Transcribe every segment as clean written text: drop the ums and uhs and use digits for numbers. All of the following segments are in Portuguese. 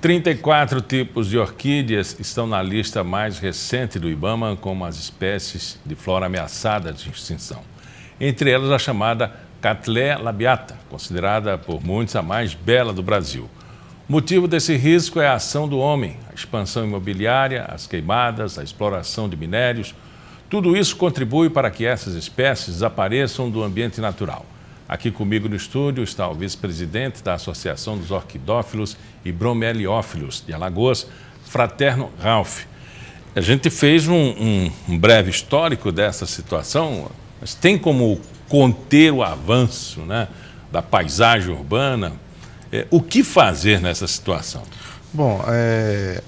34 tipos de orquídeas estão na lista mais recente do IBAMA como as espécies de flora ameaçadas de extinção. Entre elas a chamada Cattleya labiata, considerada por muitos a mais bela do Brasil. O motivo desse risco é a ação do homem, a expansão imobiliária, as queimadas, a exploração de minérios. Tudo isso contribui para que essas espécies desapareçam do ambiente natural. Aqui comigo no estúdio está o vice-presidente da Associação dos Orquidófilos e Bromeliófilos de Alagoas, Fraterno Ralph. A gente fez um breve histórico dessa situação, mas tem como conter o avanço, né, da paisagem urbana? O que fazer nessa situação? Bom,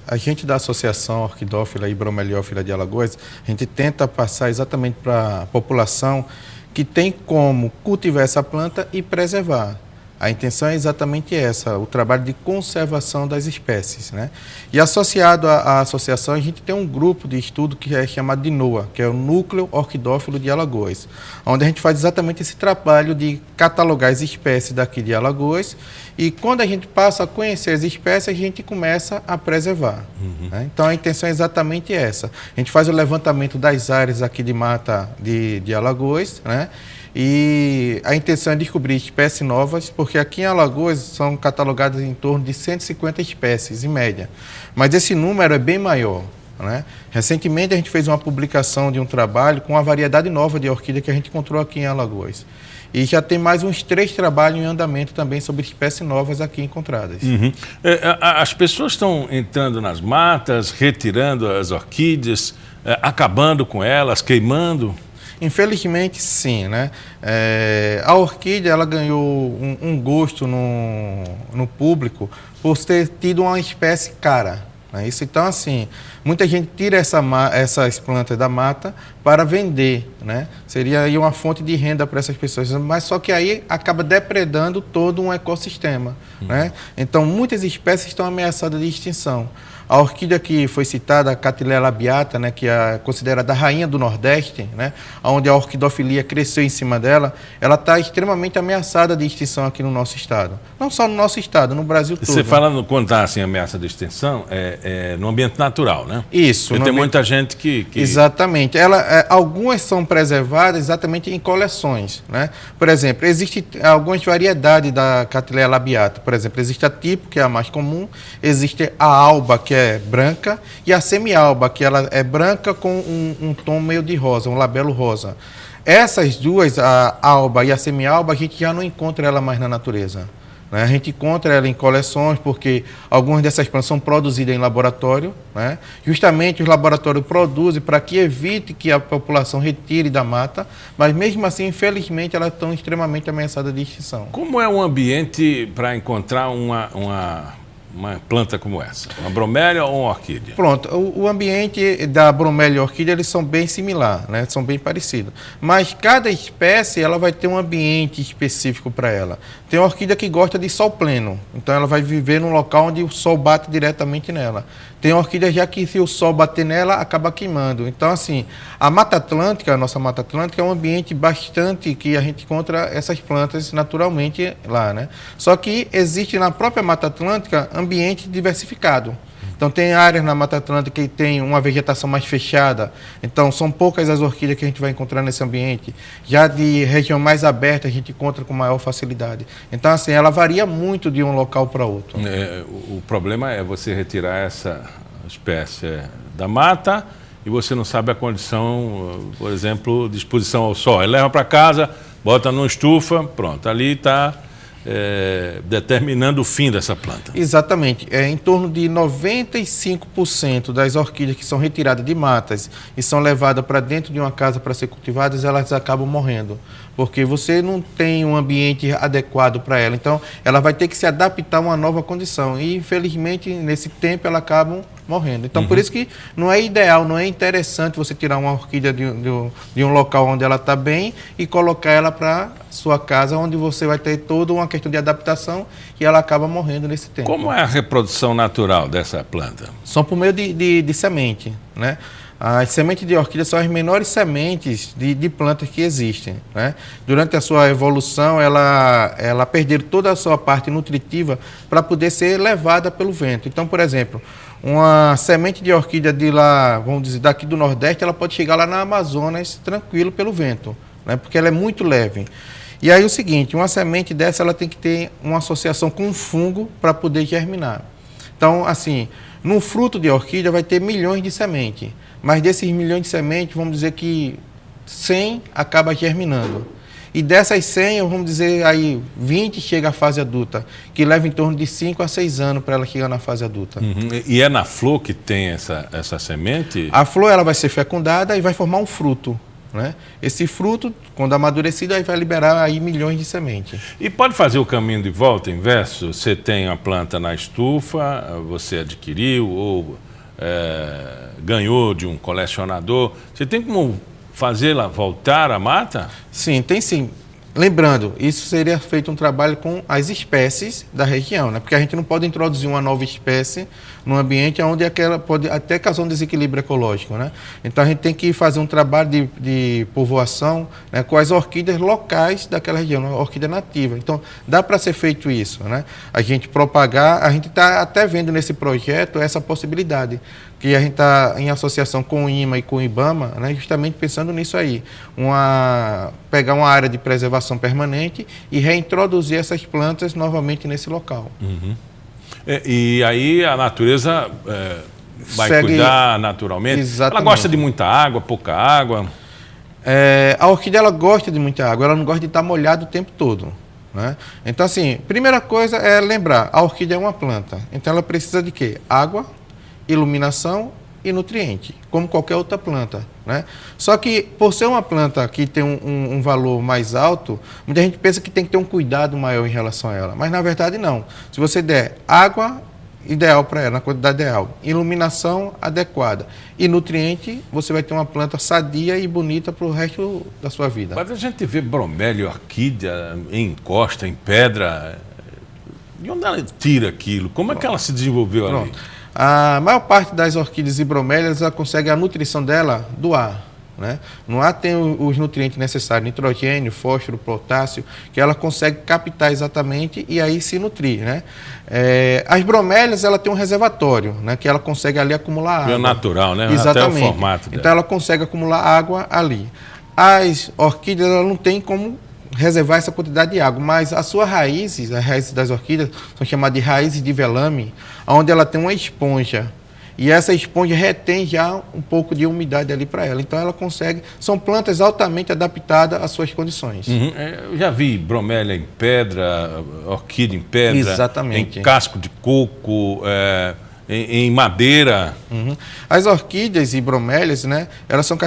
a gente da Associação Orquidófila e Bromeliófila de Alagoas, a gente tenta passar exatamente para a população que tem como cultivar essa planta e preservar. A intenção é exatamente essa, o trabalho de conservação das espécies, né? E associado à associação, a gente tem um grupo de estudo que é chamado de NOA, que é o Núcleo Orquidófilo de Alagoas, onde a gente faz exatamente esse trabalho de catalogar as espécies daqui de Alagoas, e quando a gente passa a conhecer as espécies, a gente começa a preservar. Né? Então a intenção é exatamente essa. A gente faz o levantamento das áreas aqui de mata de Alagoas, né? E a intenção é descobrir espécies novas, porque aqui em Alagoas são catalogadas em torno de 150 espécies, em média. Mas esse número é bem maior, né? Recentemente a gente fez uma publicação de um trabalho com uma variedade nova de orquídea que a gente encontrou aqui em Alagoas. E já tem mais uns 3 trabalhos em andamento também sobre espécies novas aqui encontradas. As pessoas estão entrando nas matas, retirando as orquídeas, acabando com elas, queimando? Infelizmente, sim, né? A orquídea ela ganhou um gosto no público por ter tido uma espécie cara. Né? Isso, então, assim, muita gente tira essas plantas da mata para vender, né? Seria aí uma fonte de renda para essas pessoas, mas só que aí acaba depredando todo um ecossistema, né? Então, muitas espécies estão ameaçadas de extinção. A orquídea que foi citada, a Cattleya labiata, né, que é considerada a rainha do Nordeste, né, onde a orquidofilia cresceu em cima dela, ela está extremamente ameaçada de extinção aqui no nosso estado. Não só no nosso estado, no Brasil todo. Você fala, quando está assim, ameaça de extinção, no ambiente natural, né? Isso. Porque tem muita gente que... Exatamente. Algumas são preservadas exatamente em coleções, né? Por exemplo, existem algumas variedades da Cattleya labiata. Por exemplo, existe a tipo, que é a mais comum, existe a alba, que é branca, e a semi-alba, que ela é branca com um tom meio de rosa, um labelo rosa. Essas duas, a alba e a semi-alba, a gente já não encontra ela mais na natureza. Né? A gente encontra ela em coleções, porque algumas dessas plantas são produzidas em laboratório, né? Justamente os laboratórios produzem para que evite que a população retire da mata, mas mesmo assim, infelizmente, elas estão extremamente ameaçadas de extinção. Como é o ambiente para encontrar uma planta como essa? Uma bromélia ou uma orquídea? Pronto, o ambiente da bromélia e orquídea, eles são bem similares, né? São bem parecidos. Mas cada espécie, ela vai ter um ambiente específico para ela. Tem orquídea que gosta de sol pleno, então ela vai viver num local onde o sol bate diretamente nela. Tem orquídea já que se o sol bater nela, acaba queimando. Então, assim, a Mata Atlântica, a nossa Mata Atlântica, é um ambiente bastante que a gente encontra essas plantas naturalmente lá, né? Só que existe na própria Mata Atlântica ambiente diversificado. Então, tem áreas na Mata Atlântica que tem uma vegetação mais fechada. Então, são poucas as orquídeas que a gente vai encontrar nesse ambiente. Já de região mais aberta, a gente encontra com maior facilidade. Então, assim, ela varia muito de um local para outro. O problema é você retirar essa espécie da mata e você não sabe a condição, por exemplo, de exposição ao sol. Ele leva para casa, bota numa estufa, pronto, ali está... determinando o fim dessa planta. Exatamente. Em torno de 95% das orquídeas que são retiradas de matas e são levadas para dentro de uma casa para ser cultivadas, elas acabam morrendo, porque você não tem um ambiente adequado para ela. Então, ela vai ter que se adaptar a uma nova condição e, infelizmente, nesse tempo, ela acaba morrendo. Então, por isso que não é ideal, não é interessante você tirar uma orquídea de um local onde ela está bem e colocar ela para sua casa, onde você vai ter toda uma questão de adaptação e ela acaba morrendo nesse tempo. Como é a reprodução natural dessa planta? São por meio de semente, né? As sementes de orquídea são as menores sementes de plantas que existem, né? Durante a sua evolução, ela perdeu toda a sua parte nutritiva para poder ser levada pelo vento. Então, por exemplo, uma semente de orquídea de lá, vamos dizer, daqui do Nordeste, ela pode chegar lá na Amazonas tranquilo pelo vento, né? Porque ela é muito leve. E aí o seguinte, uma semente dessa ela tem que ter uma associação com um fungo para poder germinar. Então, assim, no fruto de orquídea vai ter milhões de sementes, mas desses milhões de sementes, vamos dizer que 100 acaba germinando. E dessas 100, vamos dizer aí, 20 chega à fase adulta, que leva em torno de 5 a 6 anos para ela chegar na fase adulta. E é na flor que tem essa semente? A flor ela vai ser fecundada e vai formar um fruto, né? Esse fruto, quando amadurecido, aí vai liberar aí milhões de sementes. E pode fazer o caminho de volta inverso? Você tem a planta na estufa, você adquiriu ou ganhou de um colecionador. Você tem como fazê-la voltar à mata? Sim, tem sim. Lembrando, isso seria feito um trabalho com as espécies da região, né? Porque a gente não pode introduzir uma nova espécie num ambiente onde aquela pode até causar um desequilíbrio ecológico, né? Então a gente tem que fazer um trabalho de povoação, né, com as orquídeas locais daquela região, a orquídea nativa. Então dá para ser feito isso, né? A gente propagar, a gente está até vendo nesse projeto essa possibilidade, que a gente está em associação com o IMA e com o IBAMA, né, justamente pensando nisso aí, pegar uma área de preservação permanente e reintroduzir essas plantas novamente nesse local. E aí a natureza vai cuidar naturalmente? Exatamente. Ela gosta de muita água, pouca água? A orquídea ela gosta de muita água, ela não gosta de estar molhada o tempo todo, né? Então, assim, primeira coisa é lembrar, a orquídea é uma planta, então ela precisa de quê? Água, iluminação e nutriente, como qualquer outra planta, né? Só que, por ser uma planta que tem um valor mais alto, muita gente pensa que tem que ter um cuidado maior em relação a ela, mas na verdade não. Se você der água ideal para ela, na quantidade ideal, iluminação adequada e nutriente, você vai ter uma planta sadia e bonita para o resto da sua vida. Mas a gente vê bromélia, orquídea em encosta, em pedra. De onde ela tira aquilo? Como é que ela se desenvolveu ali? A maior parte das orquídeas e bromélias, ela consegue a nutrição dela do ar, né? No ar tem os nutrientes necessários, nitrogênio, fósforo, potássio, que ela consegue captar exatamente e aí se nutrir, né? As bromélias, ela tem um reservatório, né? Que ela consegue ali acumular água. É natural, né? Exatamente. Até o formato dela. Então ela consegue acumular água ali. As orquídeas, ela não tem como reservar essa quantidade de água, mas as suas raízes, as raízes das orquídeas, são chamadas de raízes de velame, onde ela tem uma esponja, e essa esponja retém já um pouco de umidade ali para ela, então ela consegue, são plantas altamente adaptadas às suas condições. Eu já vi bromélia em pedra, orquídea em pedra, exatamente, em casco de coco, em madeira. As orquídeas e bromélias, né, elas são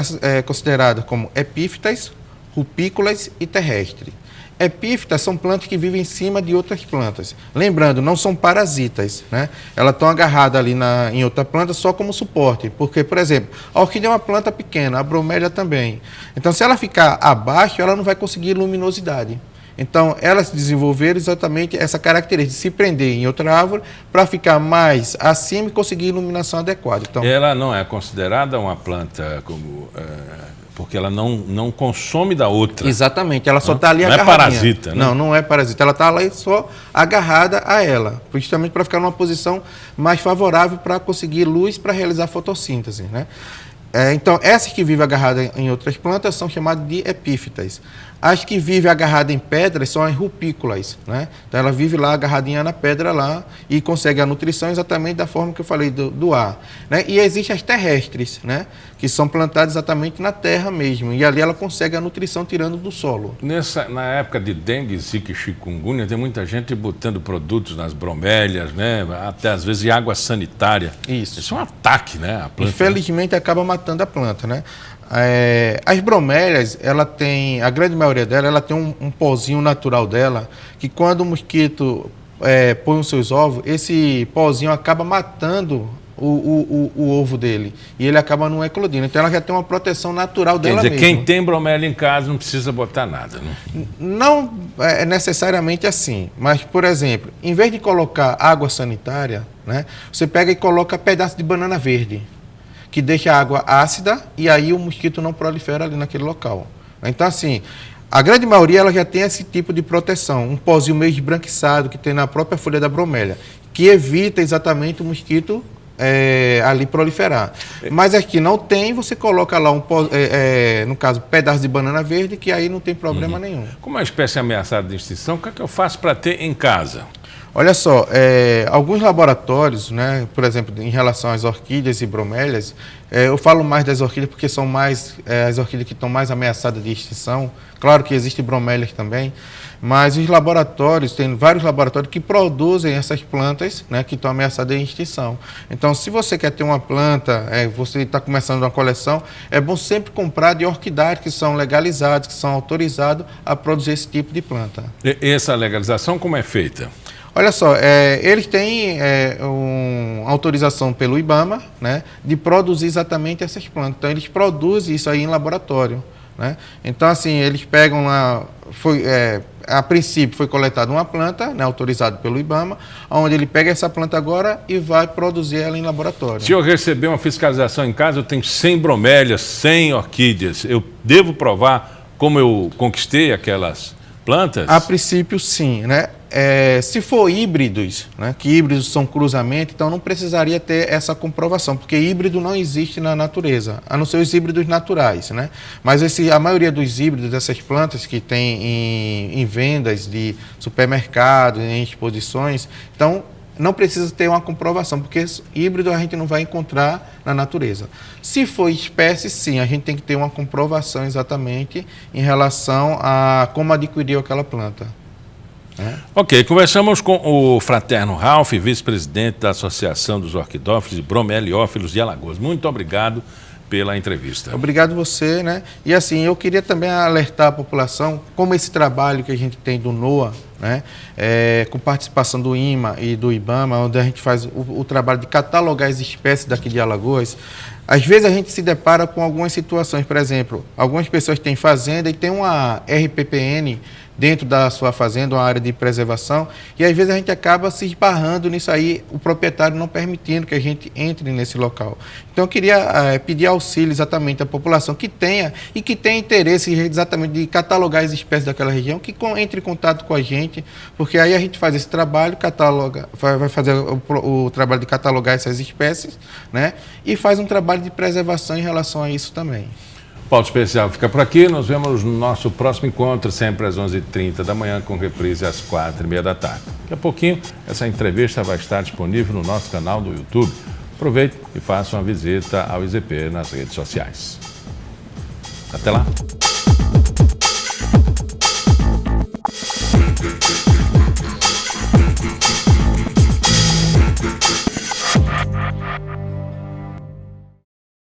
consideradas como epífitas, rupícolas e terrestres. Epífitas são plantas que vivem em cima de outras plantas. Lembrando, não são parasitas, né? Elas estão agarradas ali em outra planta só como suporte. Porque, por exemplo, a orquídea é uma planta pequena, a bromélia também. Então, se ela ficar abaixo, ela não vai conseguir luminosidade. Então, elas desenvolveram exatamente essa característica de se prender em outra árvore para ficar mais acima e conseguir iluminação adequada. Então, ela não é considerada uma planta como... porque ela não consome da outra. Exatamente, ela só está ali agarradinha. Não é parasita, né? Não é parasita. Ela está lá só agarrada a ela, justamente para ficar numa posição mais favorável para conseguir luz para realizar fotossíntese, né? Então, essas que vivem agarradas em outras plantas são chamadas de epífitas. As que vivem agarradas em pedras são as rupícolas, né? Então, ela vive lá agarradinha na pedra lá e consegue a nutrição exatamente da forma que eu falei do ar, né? E existem as terrestres, né? Que são plantadas exatamente na terra mesmo. E ali ela consegue a nutrição tirando do solo. Na época de dengue, zika e chikungunya, tem muita gente botando produtos nas bromélias, né? Até às vezes em água sanitária. Isso é um ataque, né? A planta, infelizmente, acaba matando a planta, né? As bromélias, ela tem, a grande maioria dela, ela tem um pozinho natural dela, que quando o mosquito põe os seus ovos, esse pozinho acaba matando o ovo dele, e ele acaba não eclodindo. Então ela já tem uma proteção natural dela mesma. Quer dizer, quem tem bromélia em casa não precisa botar nada, né? Não é necessariamente assim, mas, por exemplo, em vez de colocar água sanitária, né, você pega e coloca pedaço de banana verde, que deixa a água ácida e aí o mosquito não prolifera ali naquele local. Então, assim, a grande maioria ela já tem esse tipo de proteção, um pozinho meio esbranquiçado que tem na própria folha da bromélia, que evita exatamente o mosquito ali proliferar. Mas aqui não tem, você coloca lá no caso, pedaço de banana verde, que aí não tem problema nenhum. Como é uma espécie ameaçada de extinção, o que é que eu faço para ter em casa? Olha só, alguns laboratórios, né, por exemplo, em relação às orquídeas e bromélias, eu falo mais das orquídeas porque são mais as orquídeas que estão mais ameaçadas de extinção. Claro que existem bromélias também, mas os laboratórios, tem vários laboratórios que produzem essas plantas, né, que estão ameaçadas de extinção. Então, se você quer ter uma planta, você está começando uma coleção, é bom sempre comprar de orquidários que são legalizados, que são autorizados a produzir esse tipo de planta. E essa legalização como é feita? Olha só, eles têm uma autorização pelo IBAMA, né, de produzir exatamente essas plantas. Então, eles produzem isso aí em laboratório, né? Então, assim, eles pegam a princípio foi coletada uma planta, né, autorizada pelo IBAMA, onde ele pega essa planta agora e vai produzir ela em laboratório. Se eu receber uma fiscalização em casa, eu tenho 100 bromélias, 100 orquídeas, eu devo provar como eu conquistei aquelas plantas? A princípio, sim, né? Se for híbridos, né, que híbridos são cruzamento, então não precisaria ter essa comprovação, porque híbrido não existe na natureza, a não ser os híbridos naturais, né? Mas a maioria dos híbridos dessas plantas que tem em vendas de supermercados, em exposições, então não precisa ter uma comprovação, porque híbrido a gente não vai encontrar na natureza. Se for espécie, sim, a gente tem que ter uma comprovação exatamente em relação a como adquiriu aquela planta. Ok, conversamos com o Fraterno Ralph, vice-presidente da Associação dos Orquidófilos e Bromeliófilos de Alagoas. Muito obrigado pela entrevista. Obrigado você, né? E assim, eu queria também alertar a população, como esse trabalho que a gente tem do NOAA, né? Com participação do IMA e do IBAMA, onde a gente faz o trabalho de catalogar as espécies daqui de Alagoas. Às vezes a gente se depara com algumas situações, por exemplo, algumas pessoas têm fazenda e tem uma RPPN dentro da sua fazenda, uma área de preservação, e às vezes a gente acaba se esbarrando nisso aí, o proprietário não permitindo que a gente entre nesse local. Então eu queria pedir auxílio exatamente à população que tenha e que tenha interesse exatamente de catalogar as espécies daquela região, que entre em contato com a gente, porque aí a gente faz esse trabalho, vai fazer o trabalho de catalogar essas espécies, né? E faz um trabalho de preservação em relação a isso também. Pauta Especial fica por aqui. Nos vemos no nosso próximo encontro, sempre às 11h30 da manhã, com reprise às 4h30 da tarde. Daqui a pouquinho, essa entrevista vai estar disponível no nosso canal do YouTube. Aproveite e faça uma visita ao IZP nas redes sociais. Até lá!